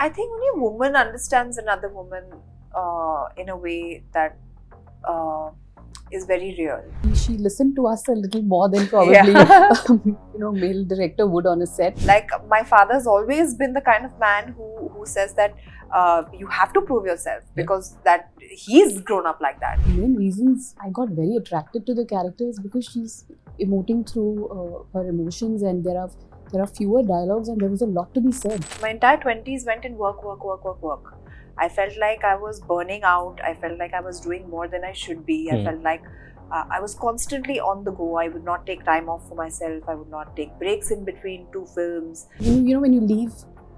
I think only a woman understands another woman in a way that is very real. She listened to us a little more than probably male director would on a set. Like, my father's always been the kind of man who says that you have to prove yourself, because that he's grown up like that. The main reasons I got very attracted to the character is because she's emoting through her emotions, and there are fewer dialogues, and there was a lot to be said. My entire 20s went in work. I felt like I was burning out. I felt like I was doing more than I should be. I felt like I was constantly on the go. I would not take time off for myself. I would not take breaks in between two films. You know, when you leave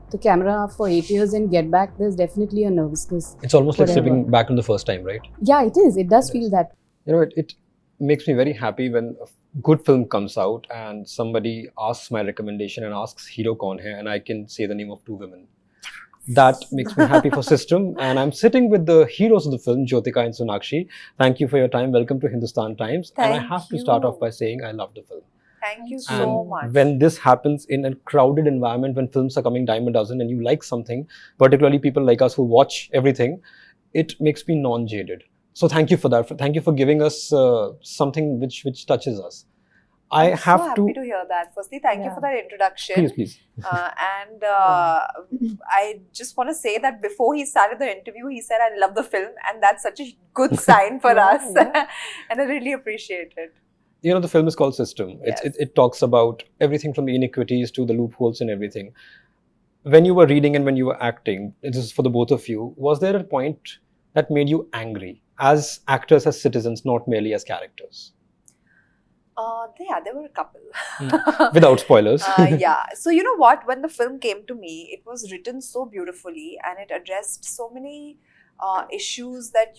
the camera for 8 years and get back, there's definitely a nervousness. It's almost like stepping back on the first time, right? Yeah, it is. It does feel that. You know, it makes me very happy when a good film comes out and somebody asks my recommendation and asks hero kaun hai, and I can say the name of two women. That makes me happy for system. And I'm sitting with the heroes of the film, Jyotika and Sonakshi. Thank you for your time. Welcome to Hindustan Times. And I have to start off by saying I love the film. Thank you so much. When this happens in a crowded environment, when films are coming dime a dozen and you like something, particularly people like us who watch everything, it makes me non-jaded. So thank you for that. Thank you for giving us something which touches us. I'm so happy to hear that. Firstly, thank you for that introduction. Please. I just want to say that before he started the interview, he said, I love the film. And that's such a good sign for us. And I really appreciate it. You know, the film is called System. Yes. It talks about everything from the inequities to the loopholes and everything. When you were reading and when you were acting, this is for the both of you, was there a point that made you angry as actors, as citizens, not merely as characters? Yeah, there were a couple. Without spoilers. Yeah. So you know what? When the film came to me, it was written so beautifully and it addressed so many issues that,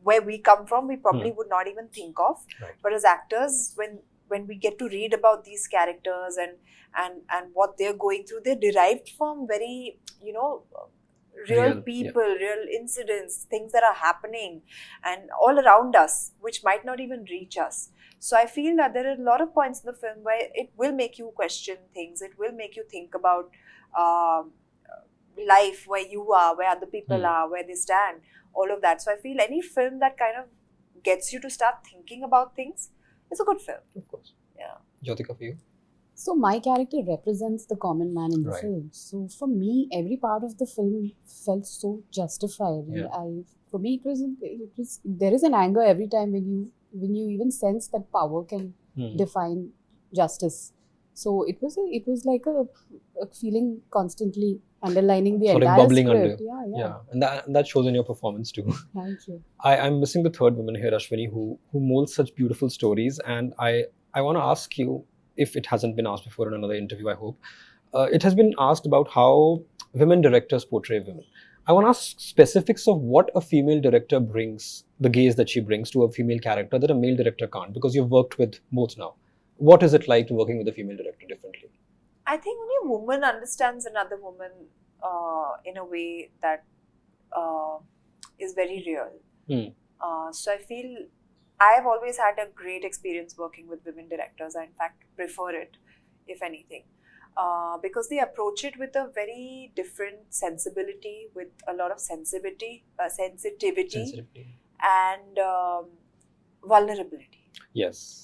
where we come from, we probably would not even think of. Right. But as actors, when we get to read about these characters and what they're going through, they're derived from very, real people, real incidents, things that are happening and all around us, which might not even reach us. So I feel that there are a lot of points in the film where it will make you question things. It will make you think about life, where you are, where other people are, where they stand, all of that. So I feel any film that kind of gets you to start thinking about things is a good film. Of course. Yeah. Jyotika, for you? So my character represents the common man in the film. So for me, every part of the film felt so justified. Yeah. And for me, it was there is an anger every time when you even sense that power can define justice. So it was like a feeling constantly underlining the sort entire of bubbling script. under. Yeah. And that shows in your performance too. Thank you. I'm missing the third woman here, Ashwini, who molds such beautiful stories. And I want to ask you, if it hasn't been asked before in another interview, I hope. It has been asked about how women directors portray women. I want to ask specifics of what a female director brings, the gaze that she brings to a female character that a male director can't, because you've worked with both now. What is it like working with a female director differently? I think only a woman understands another woman in a way that is very real. So I feel I've always had a great experience working with women directors. I in fact prefer it, if anything. Because they approach it with a very different sensibility, with a lot of sensitivity and vulnerability. Yes.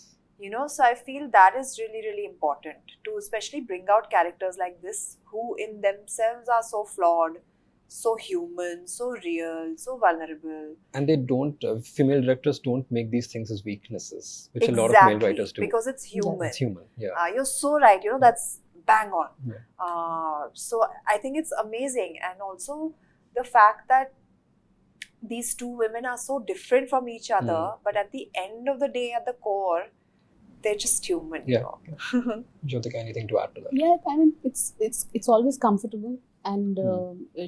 So I feel that is really, really important to especially bring out characters like this who in themselves are so flawed, so human, so real, so vulnerable. And they don't, female directors don't make these things as weaknesses, which a lot of male writers do. Because it's human. It's human, yeah. You're so right, that's bang on. Yeah. So I think it's amazing. And also the fact that these two women are so different from each other, but at the end of the day, at the core, they're just human. Yeah. Jyotika, anything to add to that? Yeah, I mean, it's always comfortable. And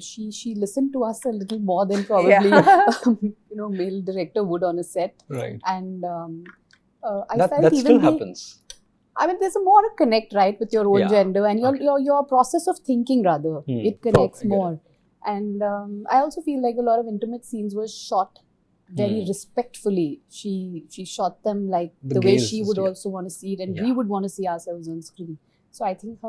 she listened to us a little more than probably male director would on a set. Right. And I that felt that even still happens. I mean, there's a more connect, right, with your own gender and your process of thinking rather. It connects more. And I also feel like a lot of intimate scenes were shot very respectfully. She shot them like the way she would also want to see it, and we would want to see ourselves on screen. So I think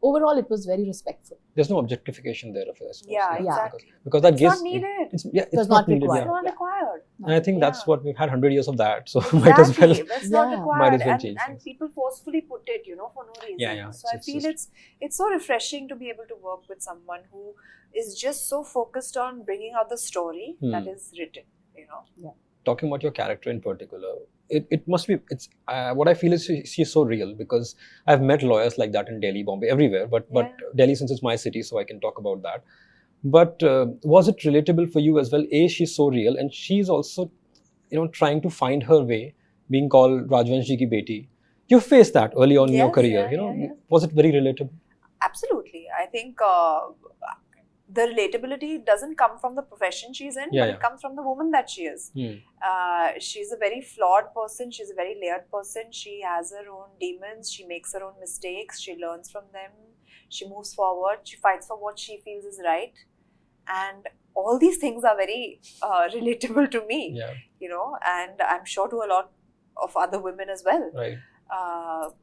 overall it was very respectful. There's no objectification there, I suppose. Yeah, exactly. Because that It's gives not needed. it's not needed. required. It's not required. And I think that's Yeah. what we've had 100 years of that. So might as well. Exactly. That's not Yeah. required. Might as well and change and things. people forcefully put it, for no reason. Yeah. So I feel it's so refreshing to be able to work with someone who is just so focused on bringing out the story that is written. Talking about your character in particular, it must be, it's what I feel is she's so real, because I've met lawyers like that in Delhi, Bombay, everywhere, but Delhi, since it's my city, so I can talk about that. But was it relatable for you as well? She's so real, and she's also trying to find her way, being called Rajvanshi ki beti. You faced that early on in your career. Was it very relatable? Absolutely. I think the relatability doesn't come from the profession she's in, but it comes from the woman that she is. She's a very flawed person. She's a very layered person. She has her own demons. She makes her own mistakes. She learns from them. She moves forward. She fights for what she feels is right. And all these things are very relatable to me, and I'm sure to a lot of other women as well. Right.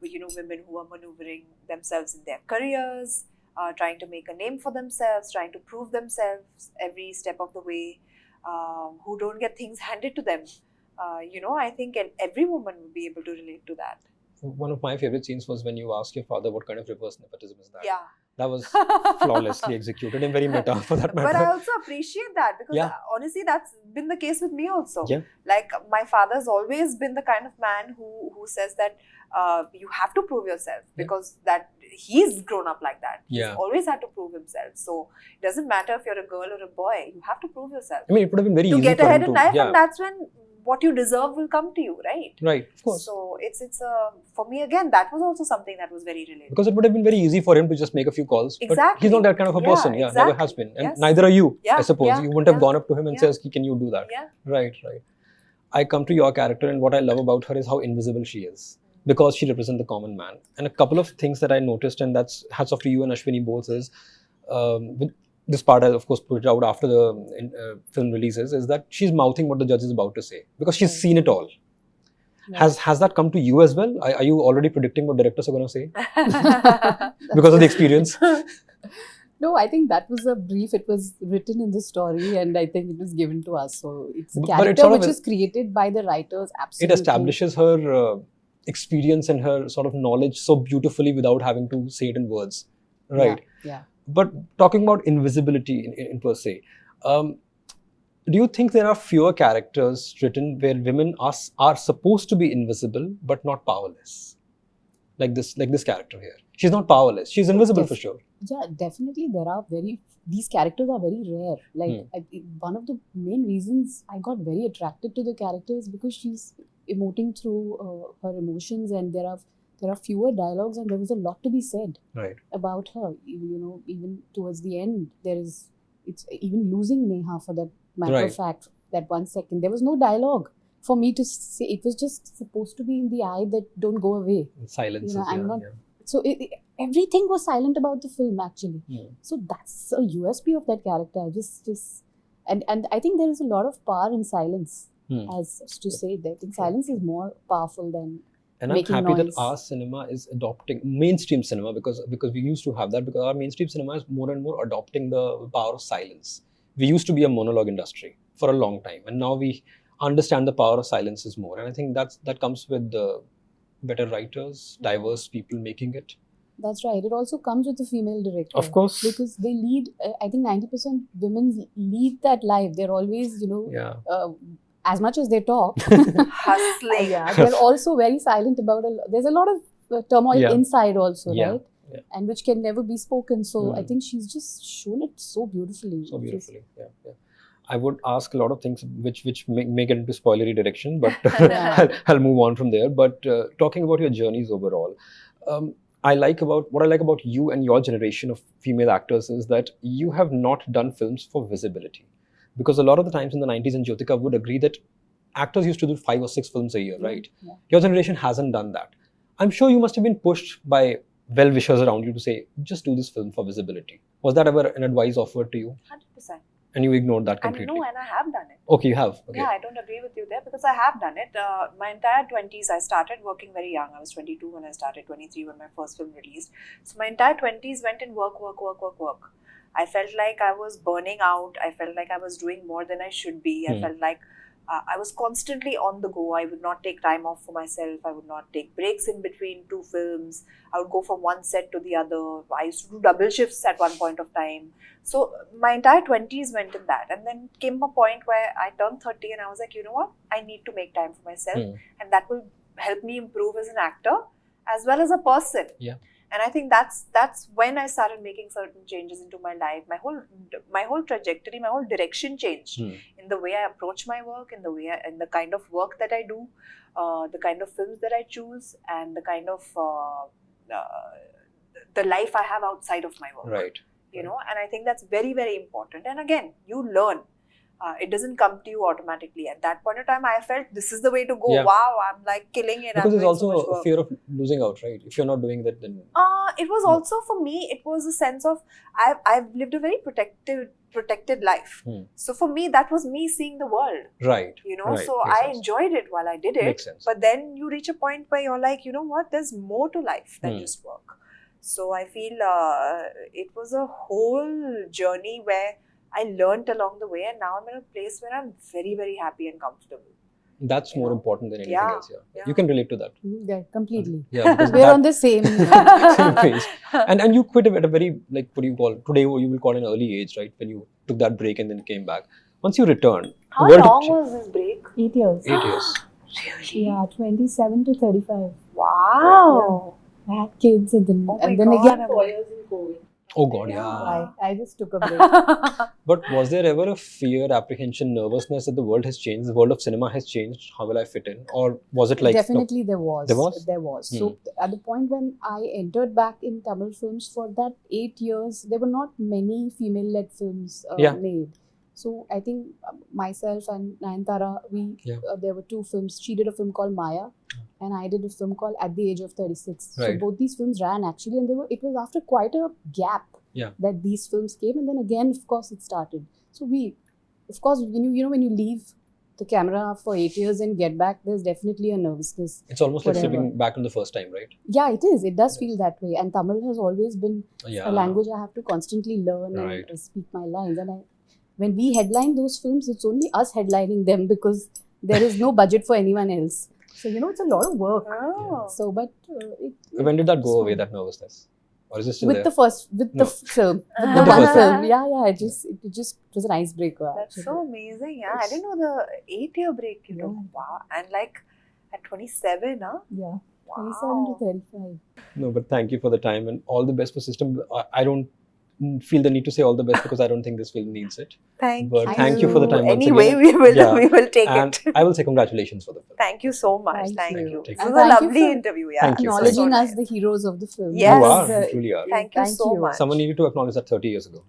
Women who are maneuvering themselves in their careers, trying to make a name for themselves, trying to prove themselves every step of the way, who don't get things handed to them. I think every woman would be able to relate to that. One of my favorite scenes was when you asked your father what kind of reverse nepotism is that. Yeah. That was flawlessly executed and very meta for that matter. But I also appreciate that, because honestly, that's been the case with me also. Yeah. Like, my father's always been the kind of man who says that you have to prove yourself, because that he's grown up like that. He's always had to prove himself. So it doesn't matter if you're a girl or a boy, you have to prove yourself. I mean, it would have been very easy to get for ahead him in to, life, and that's when what you deserve will come to you, right? Right, of course. So it's for me, again, that was also something that was very relatable. Because it would have been very easy for him to just make a few calls. Exactly. But he's not that kind of a person. Yeah, exactly. never has been. And neither are you, I suppose. Yeah, you wouldn't have gone up to him and says, can you do that? Yeah. Right. I come to your character, and what I love about her is how invisible she is. Because she represents the common man. And a couple of things that I noticed, and that's hats off to you and Ashwini both, is with this part, I'll of course put it out after the film releases, is that she's mouthing what the judge is about to say, because she's seen it all. Yeah. Has that come to you as well? Are you already predicting what directors are going to say? Because of the experience? No, I think that was a brief. It was written in the story, and I think it was given to us. So it's a character which is created by the writers. Absolutely. It establishes her experience and her sort of knowledge so beautifully without having to say it in words. Right. Yeah. But talking about invisibility in per se, do you think there are fewer characters written where women are supposed to be invisible but not powerless? Like this character here. She's not powerless. She's invisible for sure. Yeah, definitely. These characters are very rare. Like one of the main reasons I got very attracted to the character is because she's emoting through her emotions, and there are fewer dialogues, and there was a lot to be said about her. Even towards the end, it's even losing Neha for that matter of fact. That 1 second, there was no dialogue for me to say. It was just supposed to be in the eye that don't go away. Silence. So everything was silent about the film actually. So that's a USP of that character. And I think there is a lot of power in silence. As to say that I think silence is more powerful than and I'm happy that our cinema is adopting mainstream cinema, because we used to have that, because our mainstream cinema is more and more adopting the power of silence. We used to be a monologue industry for a long time, and now we understand the power of silences more, and I think that comes with better writers, diverse people making it. That's right. It also comes with a female director. Of course. Because they lead, I think 90% women lead that life. They're always, as much as they talk, hustling. They're also very silent about there's a lot of turmoil inside also, right? Yeah. And which can never be spoken. So I think she's just shown it so beautifully. I would ask a lot of things which may get into spoilery direction, but I'll move on from there. But talking about your journeys overall, what I like about you and your generation of female actors is that you have not done films for visibility. Because a lot of the times in the 90s, and Jyotika would agree that actors used to do 5 or 6 films a year, right? Yeah. Your generation hasn't done that. I'm sure you must have been pushed by well-wishers around you to say, just do this film for visibility. Was that ever an advice offered to you? 100%. And you ignored that And completely. no, and I have done it. Okay, you have. Okay. Yeah, I don't agree with you there because I have done it. My entire 20s, I started working very young. I was 22 when I started, 23 when my first film released. So my entire 20s went in work. I felt like I was burning out. I felt like I was doing more than I should be. I felt like I was constantly on the go. I would not take time off for myself. I would not take breaks in between two films. I would go from one set to the other. I used to do double shifts at one point of time. So my entire 20s went in that. And then came a point where I turned 30 and I was like, you know what? I need to make time for myself. And that will help me improve as an actor as well as a person. Yeah. And I think that's when I started making certain changes into my life. My whole trajectory, my whole direction changed in the way I approach my work, in the kind of work that I do, the kind of films that I choose, and the kind of the life I have outside of my work. Right. You know, and I think that's very, very important. And again, you learn. It doesn't come to you automatically. At that point of time, I felt this is the way to go. Yeah. Wow, I'm like killing it. Because I'm there's doing so also much a work. fear of losing out, right? If you're not doing that, then It was also for me. It was a sense of I've lived a very protected life. So for me, that was me seeing the world. right. You know, Right. so Makes I sense. enjoyed it while I did it. Makes sense. But then you reach a point where you're like, you know what? There's more to life than just work. So I feel it was a whole journey where I learned along the way, and now I'm in a place where I'm very, very happy and comfortable. That's more important than anything else. Yeah. You can relate to that. Yeah, completely. Yeah, because We're on the same. same page. And you quit at a very, like, what do you call today? You will call an early age, right? When you took that break and then came back. Once you returned, How the world long had was this break? 8 years. 8 years. Really? Yeah, 27 to 35. Wow. I had kids and then, Oh my and then God, again I'm 4 years in COVID. Oh God, yeah. I just took a break. But was there ever a fear, apprehension, nervousness that the world has changed, the world of cinema has changed? How will I fit in? Or was it like Definitely there was. There was? There was. So at the point when I entered back in Tamil films, for that 8 years, there were not many female-led films made. So I think myself and Nayantara, there were two films. She did a film called Maya, and I did a film called At the Age of 36. Right. So both these films ran actually, and it was after quite a gap that these films came, and then again, of course, it started. So of course, when you leave the camera for 8 years and get back, there's definitely a nervousness. It's almost like slipping back on the first time, right? Yeah, it is. It does feel that way. And Tamil has always been a language I have to constantly learn and speak my lines. And when we headline those films, it's only us headlining them because there is no budget for anyone else. So, it's a lot of work. Oh. So, but when did that go away, that nervousness? Or is it still with there? the film, the the one first film. Yeah, it was an icebreaker. That's so amazing. Yeah, I didn't know the 8-year break, Wow. And like at 27, huh? Yeah, Wow. 27 to 35. No, but thank you for the time and all the best for system. I don't feel the need to say all the best because I don't think this film needs it. Thank you for the time once Anyway, again. we will take And it. I will say congratulations for the film. Thank you so much. Thank Thank you. you. This And was a thank you lovely for interview. Yeah. Thank you. Acknowledging So us, nice. the heroes of the film. Yes. You are, you truly are. Thank you so much. Someone needed to acknowledge that 30 years ago.